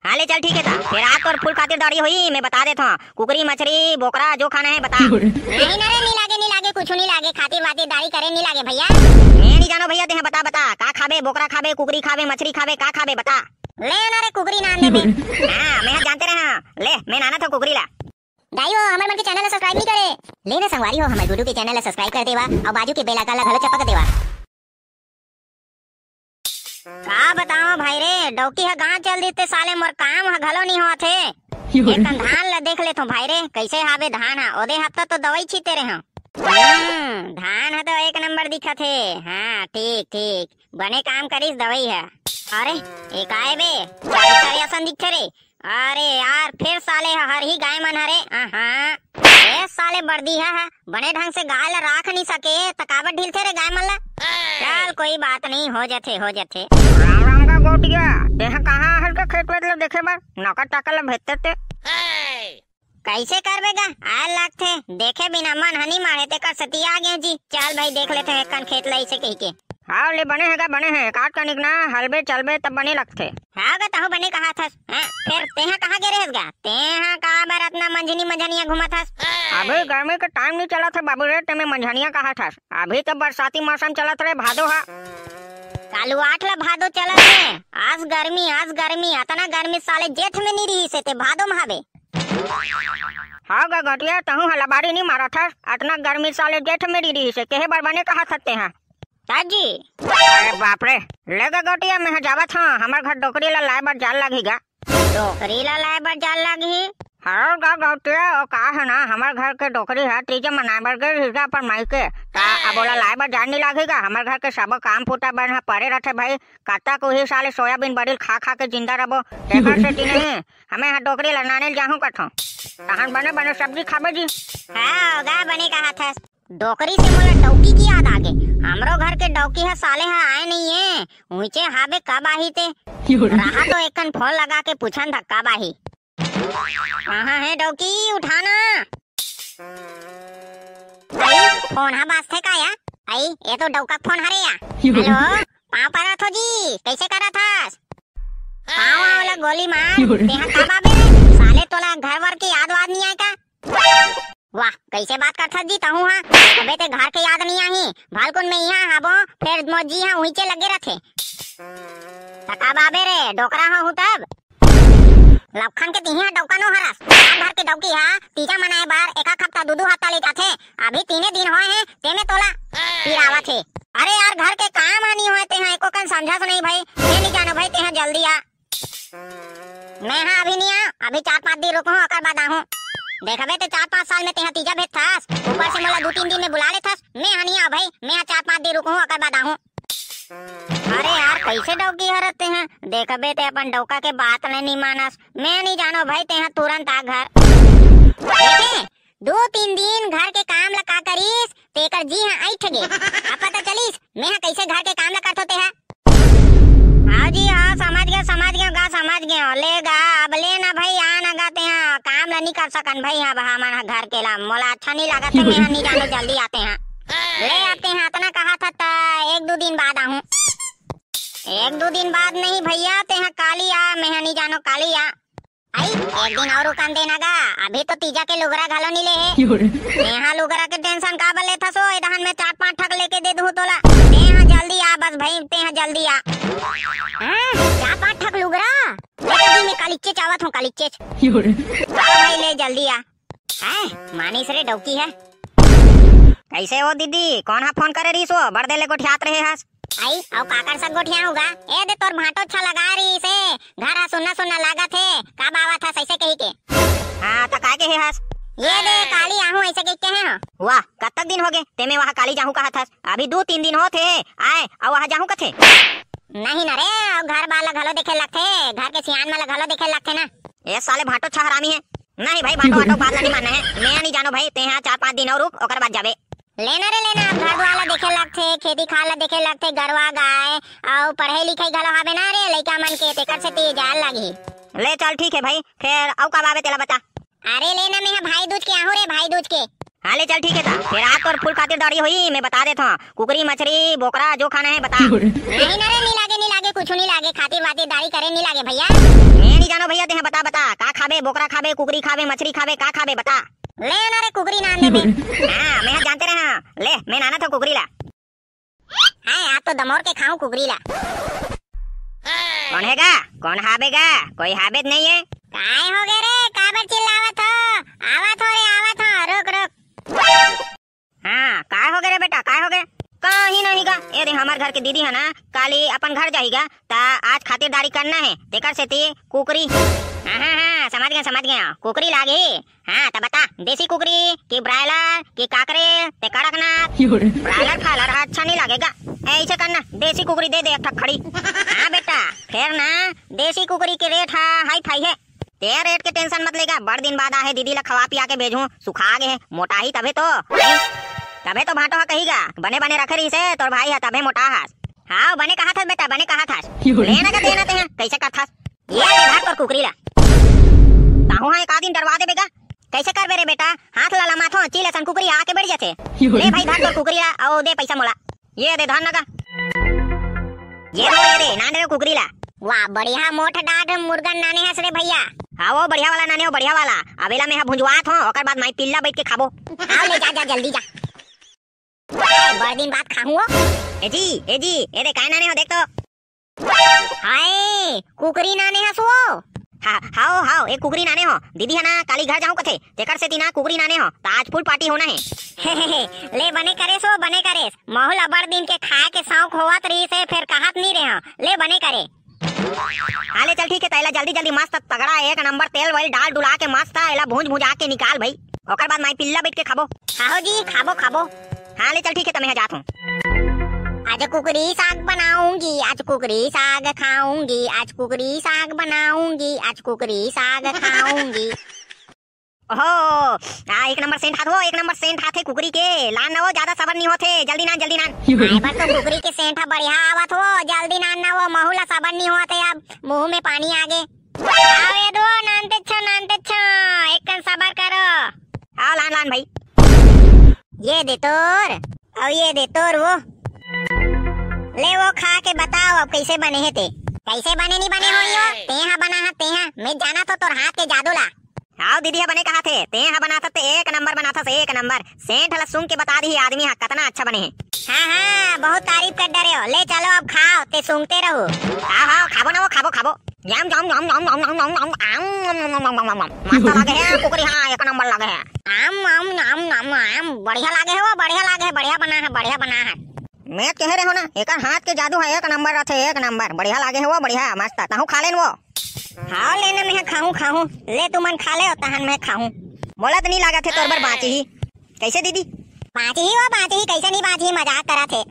हाँ ले चल ठीक है था। फिर आज तो फुल खातिरदारी हुई, मैं बता देता हूँ। कुकरी मछली बोकरा जो खाना है बता। नहीं लागे कुछ नहीं लागे, खातिर वातिरदारी करे नहीं लागे भैया। मैं नहीं जानो भैया, ते बता बता का खाबे, बोकरा खाबे, कुकरी खाबे, मछली खाबे, का खाबे बता। ले ना रे कुकरी नाम दे दे। हाँ मैं जानते रहे, ले मैं नाना था कुकरी ला। गाइयो हमारे मन के चैनल सब्सक्राइब नहीं करे, लेने संगवारी हो हमारे गुडू के चैनल सब्सक्राइब कर देवा और बाजू के बेल आइकन ला घलो चपक देवा। का बताओ भाई रे, डौकी है गांव चल देते साले, मोर काम है घलो नहीं होत है। एक धान ला देख लेतो भाई रे, कैसे हावे धान है, ओदे हफ्ता तो दवाई छीते रहे। धान है तो एक नंबर दिखत है। हाँ ठीक ठीक बने काम करिस, दवाई है। अरे एक आए बे चारे असन दिखे रे। अरे यार फिर साले हर ही गाय मन हरे। ए साले बर्दी है बने ढंग से गाय ला राख नहीं सके, तकावट ढीलते रे गाय मन ला। चल कोई बात नहीं, हो जाते हो जाते। राम राम का गोटिया, तेहा कहाँ हर का खेत वेत ला देखे बार नौकर टाकर ला भेजते थे। कैसे करबेगा आयल लागथे, देखे बिना मन हनी मारे ते कर सतिया आ गए जी। चल भाई देख लेते हैं कन खेत ला इसे कही के। हाँ ले बने है बने है, काट का निकना हलबे चलबे तब बने लगते। हाँ गा तहु बने कहा था। फिर तेहा कहाँ गे रहेगा, तेहा का बार अपना मंझनी मंझनिया घुमा था। अभी गर्मी का टाइम नहीं चला था बाबू रे, ते में मंझनिया कहा था। अभी तो बरसाती मौसम चलत रहे, भादो हा। कालू 8 ला भादो चलत है। आज गर्मी अतना गर्मी साले जेठ में नहीं रही से ते भादो में हवे। हाँ गा गटिया तहु हलाबारी नहीं मारा था, अतना गर्मी साले जेठ में रही से केहे बार बने कहा सकते हैं। जी अरे बाप रे, ले गा गटिया मैं जावत हूँ, हमार घर डोकरी ला लाए बार जाल लगेगा। डोकरी ला लाए बार जाल लगी। हाँ गा गटिया और का है ना, हमार घर के डोकरी है तीजा मनाए बार गए हिजा पर माई के ता अब बोला लाए बार जान नहीं लगेगा। हमार घर के सब काम फूटा बन है परे रखे भाई, काता को ही साले सोयाबीन बड़ील खा खा के जिंदा रहो। तेकर से नहीं हमें यहाँ डोकरी ला नाने जाहूँ कठो तहन बने बने सब्जी खाबे जी। हाँ गा बने कहा था। डोकरी से मोला डौकी की याद आ गई। हमरो घर के डौकी है साले है आए नहीं है, ऊंचे हावे कब आही ते रहा तो एकन फोन लगा के पूछन था कब आही। कहाँ है डौकी, उठाना। फोन हा बात थे का या आई, ये तो डौका फोन हरे या। हेलो पाँव परा थो जी, कैसे करा था पाँव वाला गोली मार। तेहा कब आबे साले, तोला घर वर के याद वाद नहीं आए का। वाह कैसे बात करता जी तहु। हाँ अबे ते घर के याद नहीं आही, भालकुन में यहाँ हाबो फिर मोजी हाँ उहीचे लगे रथे। तकाब आबे रे डोकरा हाँ हूँ तब लखन के तिहिया डौका नो हरस। घर के डौकी हा तीजा मनाए बार एक हफ्ता दू हफ्ता ले जाथे, अभी 3 दिन होए हैं तेमे तोला फिर आवत है। अरे यार घर के काम हानि होए ते एको कन समझा नहीं भाई, मैं नहीं जानो भाई ते जल्दी आ। मैं हाँ अभी नहीं आ, अभी 4-5 दिन रुको अकर बाद आहूं। देखबे ते 4-5 साल में तेहा तीजा भेज थास, ऊपर से मोला 2-3 दिन में बुला ले थास। मैं हनी आ भाई, मैं 4-5 दिन रुको अकर बाद आहूं। अरे यार कैसे डौकी हरते हैं, देखबे ते अपन डौका के बात नहीं मानस। मैं नहीं जानो भाई तेहा तुरंत आ घर। देखे 2-3 दिन घर के काम ला का करिस तेकर जी हां ऐठ गे। अब पता चलिस मैं कैसे घर के काम ला करथो तेहा। हाँ जी हाँ समझ गए गा समझ गए। लेगा अब लेना भाई आना गाते हैं काम ला नहीं कर सकन भाई। हाँ हमारा घर के ला मोला अच्छा नहीं लगा तो मैं नहीं जानो जल्दी आते हैं ले आते हैं। इतना कहा था 1-2 दिन बाद आहूं। 1-2 दिन बाद नहीं भैया तेहा काली आ, मैं नहीं जानो काली आ आई। 1 दिन और रुकन देना गा, अभी तो तीजा के लुगरा घलो नहीं ले है। यहाँ लुगरा के टेंशन का बले था सो इधर में 4-5 ठग लेके दे दूं तोला। तेहा जल्दी आ बस भाई, तेहा जल्दी आ। 4-5 ठग लुगरा लेके दी मैं कालीचे चावत हूँ कालीचे भाई ले जल्दी आ। मानिस रे डौकी है। कैसे हो दीदी, कौन हा फोन करे रही सो बड़ देले गोठियात रहे हास। आई औ काकर सब गोठिया होगा। ए दे तोर भाटो अच्छा लगा रही से, घर हा सुन्ना सुन्ना लागत है का बावा था ऐसे कही के। हाँ तो काहे के है हास। ये दे काली आहू ऐसे कहते हैं। वाह कतक दिन हो गए तेमे वहाँ काली जाहू कहा था, अभी 2-3 दिन होते आए और वहाँ जाहू कथे। नहीं ना रे घर वाला घलो देखे लगथे, घर के सियान वाला घलो देखे लगथे ना। ये साले भाटो अच्छा हरामी है। नहीं भाई भाटो वाटो बात नहीं मानना है, मैं नहीं जानो भाई तेहा 4-5 दिन और रुक ओकर बाद जाबे। लेना रे लेना, घर वाला देखे लगथे, खेती खाला देखे लगथे, गरवा गाय और पढ़ाई लिखाई घलो हावे ना रे लइका मन के, तेकर से ते जाल लागी। ले चल ठीक है भाई, फिर औ कब आवे तेला बता। अरे लेना मैं भाई दूज के आहू रे भाई दूज के। हाँ ले चल ठीक है था। फिर आज तो फुल खातिरदारी हुई, मैं बता देता हूँ। कुकरी मछली बोकरा जो खाना है बता। नहीं ना रे, नहीं लागे कुछ नहीं लागे, खातिर वातिरदारी करे नहीं लागे भैया। मैं नहीं जानो भैया, ते बता बता का खाबे, बोकरा खाबे, कुकरी खाबे, मछली खाबे, का खाबे बता। ले ना रे कुकरी नान दे दे। हाँ मैं जानते रहे। ले मैं नाना था कुकरी ला। हाय आप तो दमोर के खाऊं कुकरी ला। कौन हैगा, कौन हाबेगा, कोई हाबेद नहीं है। काय हो गए रे, काबर चिल्लावत हो? आवत हो रे आवत हो, रुक रुक। हाँ काय हो गए रे बेटा, काय हो गए? कहीं नहीं गा। ये देख हमार घर के दीदी है ना, काली अपन घर जाएगा ता आज खातिरदारी करना है, तेकर से ती कुकरी। हाँ समझ गया कुकरी लागे। हाँ तो बता, देसी कुकरी की ब्रायलर की काकरे ते कड़कनाथ। ब्रायलर खालर अच्छा नहीं लगेगा, ऐसे करना देसी कुकरी दे एक ठक खड़ी। हाँ बेटा फिर ना देसी कुकरी के रेट हाई फाई है, ते रेट के टेंशन मत लेगा। बड़ दिन बाद आहे दीदी ला खवा पिया के भेजूं, सुखा गए मोटा ही तबे तो भाटो कहीगा बने बने रखे रही से तोर भाई है तबे मोटा हास। हाँ बने कहा था बेटा, बने कहा था लेना का देना ते कैसे कर था ये भाग कर कुकरी ला। ताहू है एक आदमी डरवा दे बेगा, कैसे कर बे रे बेटा, हाथ ला माथो चीले सन कुकरी आके बैठ जाते। ले भाई भाग कर कुकरी ला और दे पैसा मोला, ये दे धन लगा, ये दे नाने रे कुकरी ला। वाह बढ़िया मोट डाड मुर्गन नाने हस रे भैया। हाँ वो बढ़िया वाला नाने हो, बढ़िया वाला। अबेला में भुंजवात हो, ओकर बाद माई पिल्ला बैठ के खाबो। आओ ले जा जल्दी जा, बड़ दिन बाद खाऊं। ए जी ए दे काय नाने हो देख तो। हाय कुकरी नाने हस वो। हाओ एक कुकरी नाने हो। दीदी है ना काली घर जाऊं कथे, तेकर से तीना कुकरी नाने हो, तो आज फुल पार्टी होना है। ले बने करेस माहौल अबर दिन के खाए के शौक होवत रही से फिर कहत नहीं रहे, ले बने करे। हाँ ले चल ठीक है, तैला जल्दी मस्त तगड़ा एक नंबर तेल वही डाल डुला के मस्त एला भूंजा के निकाल भाई, ओकर बाद माई पिल्ला बैठ के खाबो। खाओ जी खाबो। हाँ ले चल ठीक है, तो मैं जात हूँ। आज कुकरी साग बनाऊंगी, आज कुकरी साग खाऊंगी, आज कुकरी साग बनाऊंगी, आज कुकरी साग खाऊंगी। ओहो एक नंबर सेंट हाथ हो, एक नंबर सेंट हाथ है कुकरी के। लान ना वो ज्यादा सबर नहीं होते, जल्दी नान। आए बस तो कुकरी के सेंट बढ़िया आवत हो, जल्दी नान ना वो महूला सबर नहीं होते, अब मुंह में पानी आगे। आओ ये दो नानते छ एक कन सबर करो। आओ लान भाई, ये दे तोर और ये दे तोर वो, ले वो खा के बताओ अब कैसे बने है ते। कैसे बने नहीं बने हो यो, तेहा बना है तेहा, मैं जाना तो तोर हाथ के जादू ला। आओ दीदी बने कहा थे, ते बना था एक नंबर बना था, एक नंबर सेंट हला सुन के बता दी आदमी हा कितना अच्छा बने हैं। हाँ बहुत तारीफ कर डरे हो, ले चलो अब खाओ ते सूंघते रहो। हाँ खाबो ना वो खाबो जाम मस्त लगे है कुकरी। हाँ एक नंबर लगे है, आम बढ़िया लागे हो, बढ़िया बना है। मैं कह रहे हो ना एक हाथ के जादू है, एक नंबर रहते, एक नंबर बढ़िया लागे है वो, बढ़िया मस्त। ताहू खा लेन वो। हाँ लेना मैं खाऊं, ले तू मन खा ले तहन मैं खाऊं। मोला तो नहीं लगा थे तोर बर बाची ही। कैसे दीदी बाची ही कैसे नहीं बाची, मजाक करा थे।